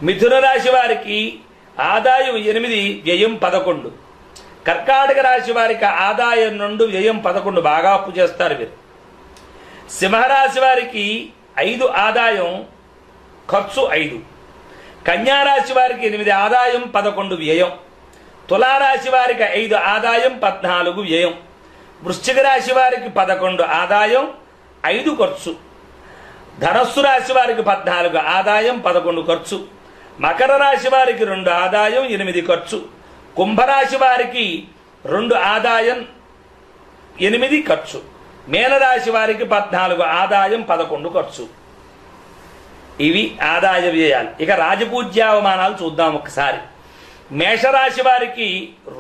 మిథున రాశి వారికి ఆదాయం 8, వ్యయం 11. కర్కాటక రాశి వారికి ఆదాయం 2, వ్యయం 11. బాగా అప్పు చేస్తారు వీరు. సింహరాశి వారికి 5 ఆదాయం, ఖర్చు 5. కన్యారాశి వారికి 8 ఆదాయం, 11 వ్యయం. తులారాశి వారికి 5 ఆదాయం, 14 వ్యయం. వృశ్చిక రాశి వారికి 11 ఆదాయం, 5 ఖర్చు. ధనస్సు రాశి వారికి 14 ఆదాయం, 11 ఖర్చు. మకర రాశి వారికి 2 ఆదాయం, 8 ఖర్చు. కుంభరాశి వారికి 2 ఆదాయం, 8 ఖర్చు. మీనరాశి వారికి 14 ఆదాయం, 11 ఖర్చు. ఇవి ఆదాయ వ్యయాలు. ఇక రాజపూజ్యావమానాలు చూద్దాం ఒకసారి. మేషరాశి వారికి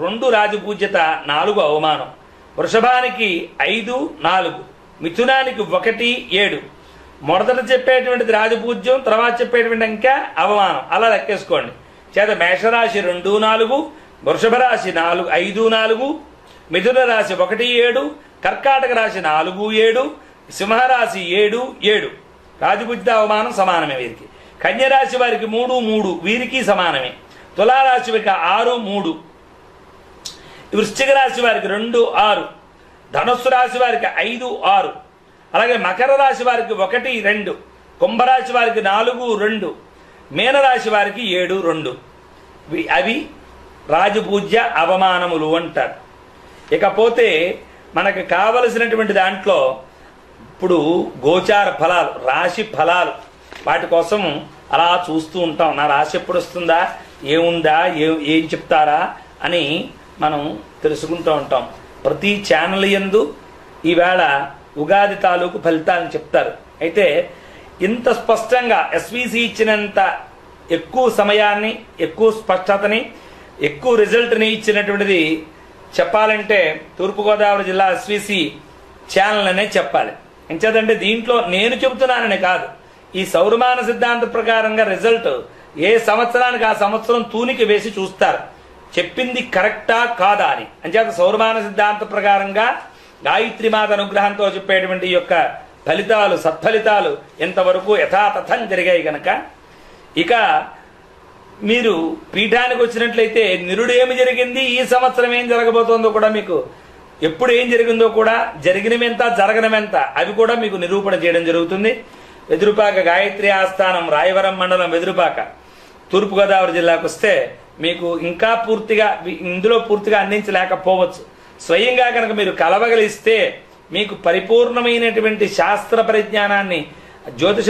2 రాజపూజ్యత, 4 అవమానం. వృషభానికి 5, 4. మిథునానికి 1, 7. మొదట చెప్పేటువంటిది రాజపూజ్యం, తర్వాత చెప్పేటువంటి ఇంకా అవమానం. అలా లెక్కేసుకోండి. చేత మేషరాశి 2, 4, వృషభ రాశి 5, 4, మిథున రాశి 1, 7, కర్కాటక రాశి 4, 7, సింహరాశి 7, 7. రాజపూజ్య అవమానం సమానమే వీరికి. కన్యరాశి వారికి 3, 3. వీరికి సమానమే. తులారాశి వారికి 6, 3. వృశ్చిక రాశి వారికి 2, 6. ధనుస్సు రాశి వారికి 5, 6. అలాగే మకర రాశి వారికి 1, 2. కుంభరాశి వారికి 4, 2. మీనరాశి వారికి 7, 2. అవి రాజపూజ్య అవమానములు అంటారు. ఇకపోతే మనకు కావలసినటువంటి దాంట్లో ఇప్పుడు గోచార ఫలాలు, రాశి ఫలాలు, వాటి కోసం అలా చూస్తూ ఉంటాం. నా రాశి ఎప్పుడు వస్తుందా, ఏముందా, ఏం చెప్తారా అని మనం తెలుసుకుంటూ ఉంటాం. ప్రతి ఛానల్ యందు ఈవేళ ఉగాది తాలూకు ఫలితాలను చెప్తారు. అయితే ఇంత స్పష్టంగా ఎస్విసి ఇచ్చినంత ఎక్కువ సమయాన్ని, ఎక్కువ స్పష్టతని, ఎక్కువ రిజల్ట్ని ఇచ్చినటువంటిది చెప్పాలంటే తూర్పుగోదావరి జిల్లా ఎస్విసి ఛానల్ అనే చెప్పాలి. ఎంచేదంటే దీంట్లో నేను చెబుతున్నానని కాదు, ఈ సౌరమాన సిద్ధాంత ప్రకారంగా రిజల్ట్ ఏ సంవత్సరానికి ఆ సంవత్సరం తూనికి వేసి చూస్తారు, చెప్పింది కరెక్టా కాదా అని. అంచేత సౌరమాన సిద్ధాంత ప్రకారంగా గాయత్రీమాత అనుగ్రహంతో చెప్పేటువంటి యొక్క ఫలితాలు, సత్ఫలితాలు ఎంతవరకు యథాతథం జరిగాయి గనక, ఇక మీరు పీఠానికి వచ్చినట్లయితే నిరుడు ఏమి జరిగింది, ఈ సంవత్సరం ఏం జరగబోతోందో కూడా మీకు, ఎప్పుడు ఏం జరిగిందో కూడా, జరిగినవెంత జరగనవెంత అవి కూడా మీకు నిరూపణ చేయడం జరుగుతుంది. వెదురుపాక గాయత్రి ఆస్థానం, రాయవరం మండలం వెదురుపాక, తూర్పుగోదావరి జిల్లాకు వస్తే మీకు ఇంకా పూర్తిగా ఇందులో పూర్తిగా అందించలేకపోవచ్చు. స్వయంగా కనుక మీరు కలవగలిస్తే మీకు పరిపూర్ణమైనటువంటి శాస్త్ర పరిజ్ఞానాన్ని, జ్యోతిష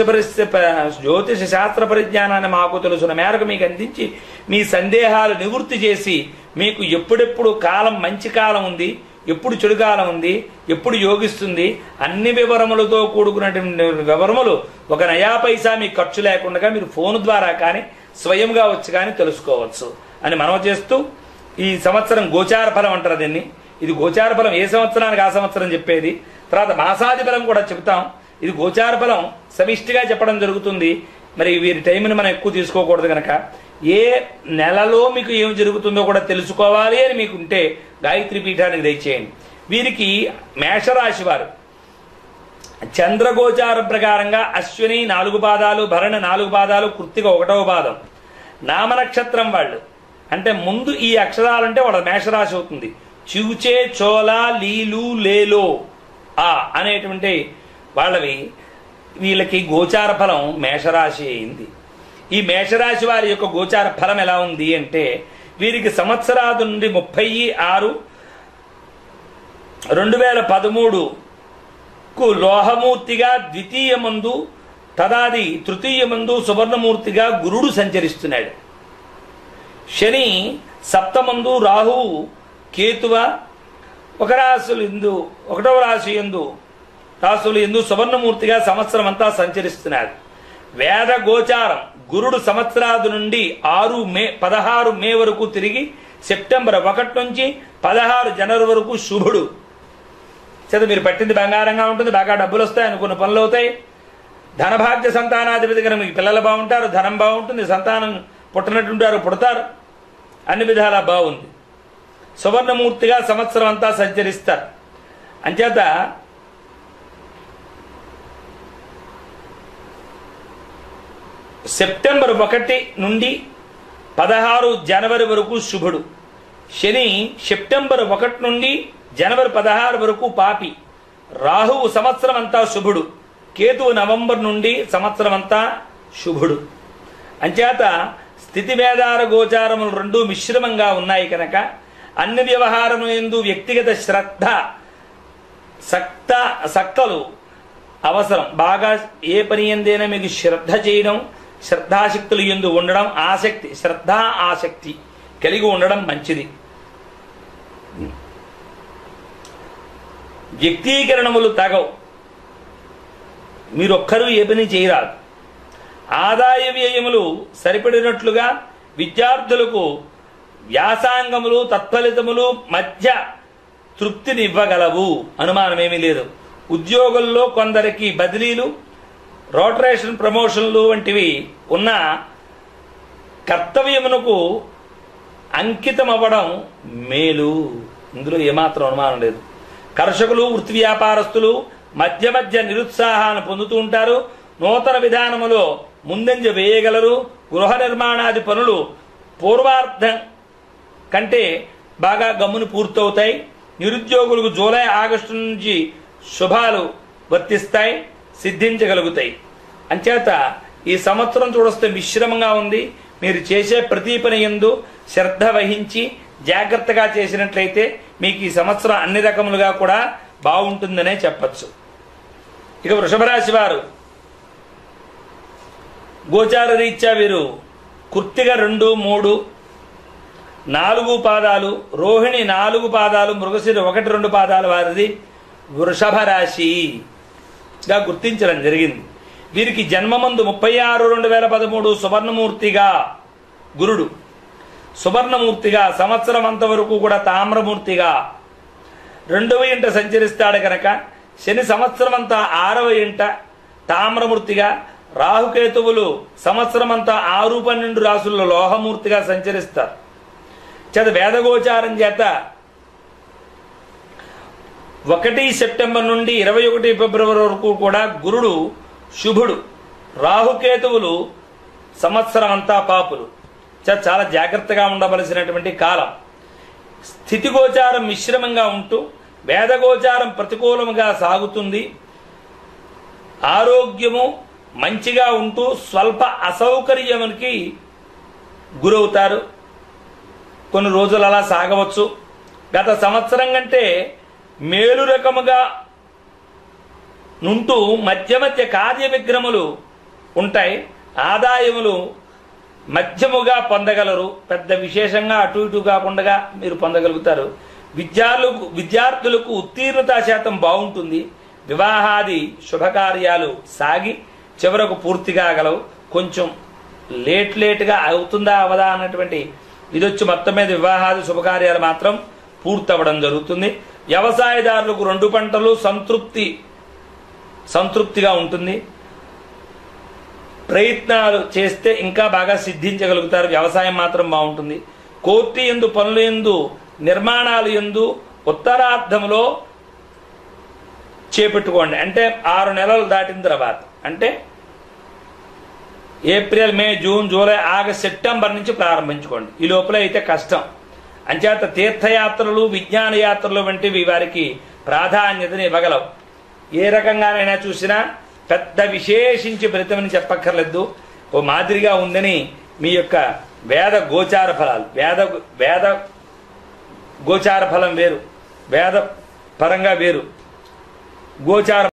శాస్త్ర పరిజ్ఞానాన్ని మాకు తెలుసున్న మేరకు మీకు అందించి మీ సందేహాలు నివృత్తి చేసి, మీకు ఎప్పుడెప్పుడు కాలం మంచి కాలం ఉంది, ఎప్పుడు చెడు కాలం ఉంది, ఎప్పుడు యోగిస్తుంది, అన్ని వివరములతో కూడుకున్నటువంటి వివరములు ఒక నయా పైసా మీకు ఖర్చు లేకుండా మీరు ఫోన్ ద్వారా కానీ స్వయంగా వచ్చి కానీ తెలుసుకోవచ్చు అని మనవి చేస్తూ, ఈ సంవత్సరం గోచార ఫలం అంటారు దీన్ని. ఇది గోచార ఫలం ఏ సంవత్సరానికి ఆ సంవత్సరం చెప్పేది. తర్వాత మాసాది ఫలం కూడా చెప్తాం. ఇది గోచార ఫలం సమిష్టిగా చెప్పడం జరుగుతుంది. మరి వీరి టైంని మనం ఎక్కువ తీసుకోకూడదు కనుక ఏ నెలలో మీకు ఏం జరుగుతుందో కూడా తెలుసుకోవాలి అని మీకు ఉంటే గాయత్రి పీఠానికి దయచేయండి. వీరికి మేషరాశి వారు చంద్రగోచార ప్రకారంగా అశ్విని 4 పాదాలు, భరణి 4 పాదాలు, కృత్తిక 1వ పాదం, నామనక్షత్రం వాళ్ళు అంటే ముందు ఈ అక్షరాలంటే వాళ్ళ మేషరాశి అవుతుంది. చివుచే, చోళ, లీలు, లేలో ఆ అనేటువంటి వాళ్ళవి. వీళ్ళకి గోచార ఫలం మేషరాశి అయింది. ఈ మేషరాశి వారి యొక్క గోచార ఫలం ఎలా ఉంది అంటే, వీరికి సంవత్సరాది నుండి 30/6/2013కు లోహమూర్తిగా ద్వితీయమందు, తదాది తృతీయమందు సువర్ణమూర్తిగా గురుడు సంచరిస్తున్నాడు. శని సప్తమందు, రాహువు కేతువ 1వ రాశి రాశులు ఎందు సువర్ణమూర్తిగా సంవత్సరం అంతా సంచరిస్తున్నాడు. వేద గోచారం గురుడు సంవత్సరాది నుండి 16 మే వరకు తిరిగి సెప్టెంబర్ 1 నుంచి 16 జనవరి వరకు శుభుడు. చేత మీరు పట్టింది బంగారంగా ఉంటుంది, బాగా డబ్బులు వస్తాయి, అనుకున్న పనులు అవుతాయి. ధనభాగ్య సంతానాధిపతి కనుక మీకు పిల్లలు బాగుంటారు, ధనం బాగుంటుంది, సంతానం పుట్టినట్టుంటారు, పుడతారు, అన్ని విధాలా బాగుంది. సువర్ణమూర్తిగా సంవత్సరం అంతా సంచరిస్తారు. అంచేత సెప్టెంబర్ 1 నుండి 16 జనవరి వరకు శుభుడు. శని సెప్టెంబర్ 1 నుండి జనవరి 16 వరకు పాపి. రాహువు సంవత్సరం అంతా శుభుడు. కేతువు నవంబర్ నుండి సంవత్సరం అంతా శుభుడు. అంచేత స్థితిభేదాల గోచారములు రెండూ మిశ్రమంగా ఉన్నాయి కనుక అన్ని వ్యవహారముల యందు వ్యక్తిగత శ్రద్ధ సక్తలు అవసరం. బాగా ఏ పని ఎందైనా మీకు శ్రద్ధ చేయడం, శ్రద్ధాశక్తులు యందు ఉండడం, ఆసక్తి శ్రద్ధ ఆసక్తి కలిగి ఉండడం మంచిది. వ్యక్తీకరణములు తగవు. మీరొక్కరూ ఏ పని చేయరాదు. ఆదాయ వ్యయములు సరిపడినట్లుగా విద్యార్థులకు వ్యాసాంగములు తత్ఫలితములు మధ్య తృప్తినివ్వగలవు, అనుమానమేమీ లేదు. ఉద్యోగుల్లో కొందరికి బదిలీలు, రోటరేషన్, ప్రమోషన్లు వంటివి ఉన్న కర్తవ్యమునకు అంకితమవ్వడం మేలు. ఇందులో ఏమాత్రం అనుమానం లేదు. కర్షకులు, వృత్తి వ్యాపారస్తులు మధ్య మధ్య నిరుత్సాహాన్ని పొందుతూ ఉంటారు. నూతన విధానములో ముందంజ వేయగలరు. గృహ నిర్మాణాది పనులు పూర్వార్థం కంటే బాగా గమ్మును పూర్తవుతాయి. నిరుద్యోగులకు జూలై ఆగస్టు నుంచి శుభాలు వర్తిస్తాయి, సిద్ధించగలుగుతాయి. అంచేత ఈ సంవత్సరం చూడొస్తే మిశ్రమంగా ఉంది. మీరు చేసే ప్రతి పని యందు శ్రద్ధ వహించి జాగ్రత్తగా చేసినట్లయితే మీకు ఈ సంవత్సరం అన్ని రకములుగా కూడా బాగుంటుందనే చెప్పచ్చు. ఇక వృషభ రాశి వారు గోచార రీత్యా వీరు కృత్తిక 2, 3, 4 పాదాలు, రోహిణి 4 పాదాలు, మృగశిర 1, 2 పాదాల వారిది వృషభ రాశిగా గుర్తించడం జరిగింది. వీరికి జన్మమందు 36/2013 సువర్ణమూర్తిగా గురుడు, సువర్ణమూర్తిగా సంవత్సరం అంతవరకు కూడా తామ్రమూర్తిగా 2వ ఇంట సంచరిస్తాడు కనుక శని సంవత్సరం అంతా 6వ ఇంట తామ్రమూర్తిగా, రాహుకేతువులు సంవత్సరం అంతా 6, 12 రాశుల్లో లోహమూర్తిగా సంచరిస్తారు. చేత వేదగోచారం చేత 1 సెప్టెంబర్ నుండి 21 ఫిబ్రవరి వరకు కూడా గురుడు శుభుడు, రాహుకేతువులు సంవత్సరం అంతా పాపులు. చాలా జాగ్రత్తగా ఉండవలసినటువంటి కాలం. స్థితిగోచారం మిశ్రమంగా ఉంటూ వేదగోచారం ప్రతికూలముగా సాగుతుంది. ఆరోగ్యము మంచిగా ఉంటూ స్వల్ప అసౌకర్యమునికి గురవుతారు. కొన్ని రోజులు అలా సాగవచ్చు. గత సంవత్సరం కంటే మేలు రకముగా నుంటూ మధ్య మధ్య కార్య విగ్రహములు ఉంటాయి. ఆదాయములు మధ్యముగా పొందగలరు. పెద్ద విశేషంగా అటు ఇటు కాకుండా మీరు పొందగలుగుతారు. విద్యార్థులకు ఉత్తీర్ణతా శాతం బాగుంటుంది. వివాహాది శుభకార్యాలు సాగి చివరకు పూర్తి కాగలవు. కొంచెం లేట్గా అవుతుందా అవదా అన్నటువంటి ఇది వచ్చి మొత్తం మీద వివాహాది శుభకార్యాలు మాత్రం పూర్తవడం జరుగుతుంది. వ్యవసాయదారులకు 2 పంటలు సంతృప్తిగా ఉంటుంది. ప్రయత్నాలు చేస్తే ఇంకా బాగా సిద్ధించగలుగుతారు. వ్యవసాయం మాత్రం బాగుంటుంది. కోర్టు యందు, పనుల యందు, నిర్మాణాలు యందు ఉత్తరార్ధంలో చేపెట్టుకోండి. అంటే 6 నెలలు దాటిన తర్వాత, అంటే ఏప్రిల్, మే, జూన్, జూలై, ఆగస్ట్, సెప్టెంబర్ నుంచి ప్రారంభించుకోండి. ఈ లోపల అయితే కష్టం. అంచేత తీర్థయాత్రలు, విజ్ఞాన యాత్రలు వంటివి వారికి ప్రాధాన్యతని ఇవ్వగలవు. ఏ రకంగానైనా చూసినా పెద్ద విశేషించి ఫలితమని చెప్పక్కర్లేదు. ఓ మాదిరిగా ఉందని మీ యొక్క వేద గోచార ఫలాలు, వేద గోచార ఫలం వేరు, వేద పరంగా వేరు. గోచార